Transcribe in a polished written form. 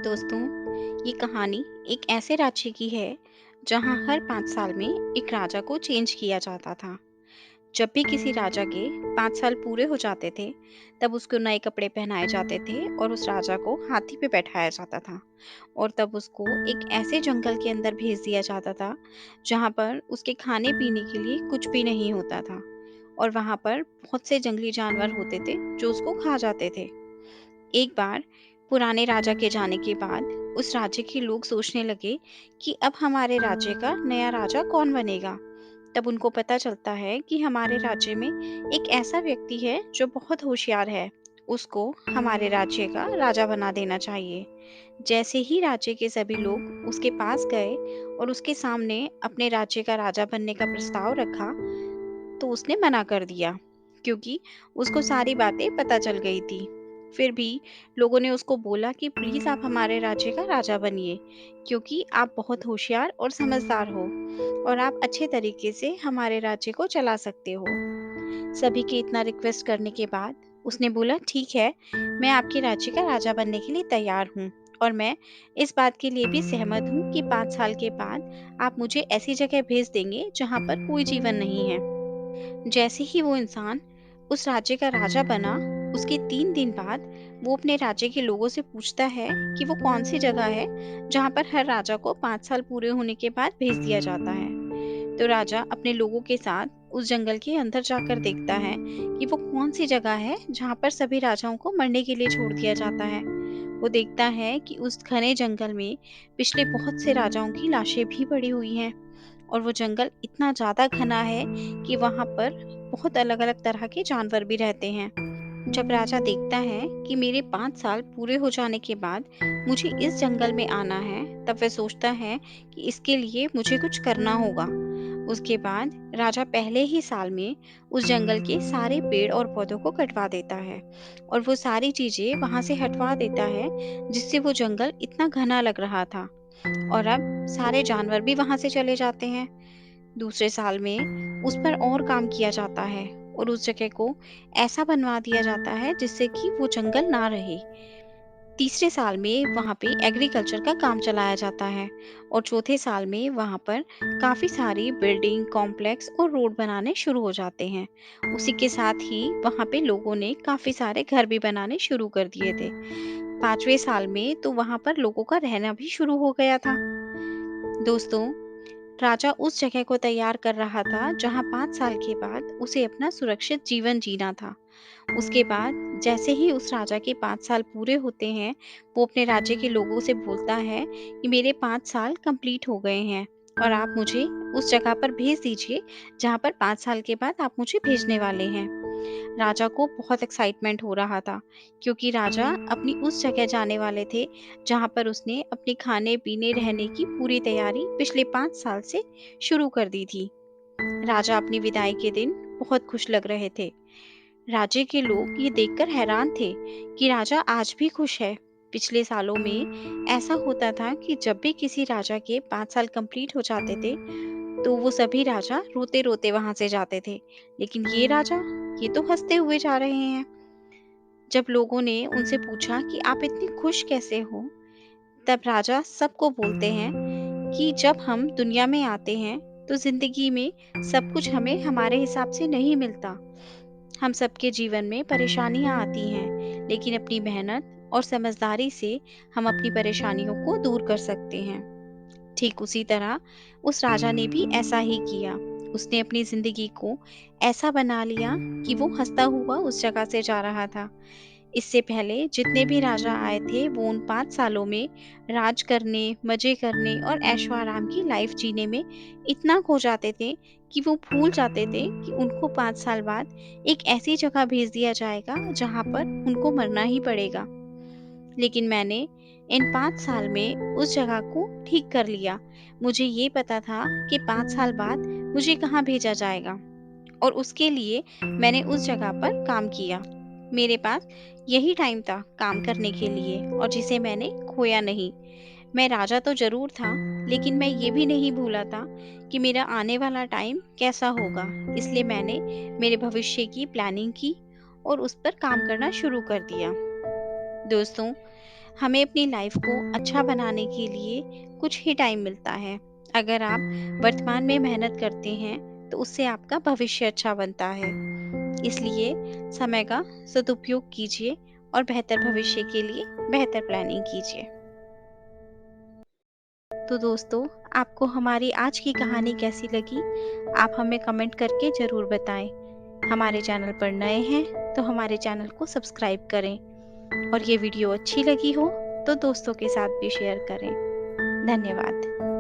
दोस्तों, ये कहानी एक ऐसे राज्य की है जहाँ हर 5 साल में एक राजा को चेंज किया जाता था। जब भी किसी राजा के 5 साल पूरे हो जाते थे, तब उसको नए कपड़े पहनाए जाते थे और उस राजा को हाथी पे बैठाया जाता था। और तब उसको एक ऐसे जंगल के अंदर भेज दिया जाता था जहाँ पर उसके खाने पीने के लिए कुछ भी नहीं होता था। और वहाँ पर बहुत से जंगली जानवर होते थे जो उसको खा जाते थे। एक बार पुराने राजा के जाने के बाद उस राज्य के लोग सोचने लगे कि अब हमारे राज्य का नया राजा कौन बनेगा। तब उनको पता चलता है कि हमारे राज्य में एक ऐसा व्यक्ति है जो बहुत होशियार है। उसको हमारे राज्य का राजा बना देना चाहिए। जैसे ही राज्य के सभी लोग उसके पास गए और उसके सामने अपने राज्य का राजा बनने का प्रस्ताव रखा, तो उसने मना कर दिया, क्योंकि उसको सारी बातें पता चल गई थी। फिर भी लोगों ने उसको बोला कि प्लीज आप हमारे राज्य का राजा बनिए, क्योंकि आप बहुत होशियार और समझदार हो और आप अच्छे तरीके से हमारे राज्य को चला सकते हो। सभी के इतना रिक्वेस्ट करने के बाद उसने बोला, ठीक है, मैं आपके राज्य का राजा बनने के लिए तैयार हूँ। और मैं इस बात के लिए भी सहमत हूँ कि 5 साल के बाद आप मुझे ऐसी जगह भेज देंगे जहाँ पर कोई जीवन नहीं है। जैसे ही वो इंसान उस राज्य का राजा बना, उसके 3 दिन बाद वो अपने राज्य के लोगों से पूछता है कि वो कौन सी जगह है जहाँ पर हर राजा को 5 साल पूरे होने के बाद भेज दिया जाता है। तो राजा अपने लोगों के साथ उस जंगल के अंदर जाकर देखता है कि वो कौन सी जगह है जहाँ पर सभी राजाओं को मरने के लिए छोड़ दिया जाता है। वो देखता है कि उस घने जंगल में पिछले बहुत से राजाओं की लाशें भी पड़ी हुई हैं। और वो जंगल इतना ज्यादा घना है कि वहां पर बहुत अलग अलग तरह के जानवर भी रहते हैं। जब राजा देखता है कि मेरे 5 साल पूरे हो जाने के बाद मुझे इस जंगल में आना है, तब वह सोचता है कि इसके लिए मुझे कुछ करना होगा। उसके बाद राजा पहले ही साल में उस जंगल के सारे पेड़ और पौधों को कटवा देता है और वो सारी चीजें वहां से हटवा देता है, जिससे वो जंगल इतना घना लग रहा था। और अब सारे जानवर भी वहां से चले जाते हैं। दूसरे साल में उस पर और काम किया जाता है और उस जगह को ऐसा बनवा दिया जाता है जिससे कि वो जंगल ना रहे। तीसरे साल में वहां पे एग्रीकल्चर का काम चलाया जाता है और चौथे साल में वहां पर काफी सारी बिल्डिंग कॉम्प्लेक्स और रोड बनाने शुरू हो जाते हैं। उसी के साथ ही वहां पे लोगों ने काफी सारे घर भी बनाने शुरू कर दिए थे। पांचवें साल में तो वहां पर लोगों का रहना भी शुरू हो गया था। दोस्तों, राजा उस जगह को तैयार कर रहा था जहां 5 साल के बाद उसे अपना सुरक्षित जीवन जीना था। उसके बाद जैसे ही उस राजा के 5 साल पूरे होते हैं, वो अपने राज्य के लोगों से बोलता है कि मेरे 5 साल कंप्लीट हो गए हैं और आप मुझे उस जगह पर भेज दीजिए जहां पर 5 साल के बाद आप मुझे भेजने वाले हैं। राजा को बहुत एक्साइटमेंट हो रहा था, क्योंकि राजा अपनी उस जगह जाने वाले थे जहां पर उसने अपने खाने पीने रहने की पूरी तैयारी पिछले 5 साल से शुरू कर दी थी। राजा अपनी विदाई के दिन बहुत खुश लग रहे थे। राज्य के लोग ये देखकर हैरान थे कि राजा आज भी खुश है। पिछले सालों में ऐसा होता था कि जब भी किसी राजा के 5 साल कंप्लीट हो जाते थे, तो वो सभी राजा रोते रोते वहां से जाते थे। लेकिन ये राजा, ये तो हंसते हुए जा रहे हैं। जब लोगों ने उनसे पूछा कि आप इतने खुश कैसे हो, तब राजा सबको बोलते हैं कि जब हम दुनिया में आते हैं तो जिंदगी में सब कुछ हमें हमारे हिसाब से नहीं मिलता। हम सबके जीवन में परेशानियां आती हैं, लेकिन अपनी मेहनत और समझदारी से हम अपनी परेशानियों को दूर कर सकते हैं। ठीक उसी तरह उस राजा ने भी ऐसा ही किया। उसने अपनी जिंदगी को ऐसा बना लिया कि वो हंसता हुआ उस जगह से जा रहा था। इससे पहले जितने भी राजा आए थे, वो उन 5 सालों में राज करने, मजे करने और ऐशो आराम की लाइफ जीने में इतना खो जाते थे कि वो भूल जाते थे कि उनको 5 साल बाद एक ऐसी जगह भेज दिया जाएगा जहां पर उनको मरना ही पड़ेगा। लेकिन मैंने इन 5 साल में उस जगह को ठीक कर लिया। मुझे ये पता था कि 5 साल बाद मुझे कहाँ भेजा जाएगा, और उसके लिए मैंने उस जगह पर काम किया। मेरे पास यही टाइम था काम करने के लिए, और जिसे मैंने खोया नहीं। मैं राजा तो जरूर था, लेकिन मैं ये भी नहीं भूला था कि मेरा आने वाला टाइम कैसा होगा। इसलिए मैंने मेरे भविष्य की प्लानिंग की और उस पर काम करना शुरू कर दिया। दोस्तों, हमें अपनी लाइफ को अच्छा बनाने के लिए कुछ ही टाइम मिलता है। अगर आप वर्तमान में मेहनत करते हैं, तो उससे आपका भविष्य अच्छा बनता है। इसलिए समय का सदुपयोग कीजिए और बेहतर भविष्य के लिए बेहतर प्लानिंग कीजिए। तो दोस्तों, आपको हमारी आज की कहानी कैसी लगी? आप हमें कमेंट करके ज़रूर बताएं। हमारे चैनल पर नए हैं तो हमारे चैनल को सब्सक्राइब करें, और ये वीडियो अच्छी लगी हो तो दोस्तों के साथ भी शेयर करें। धन्यवाद।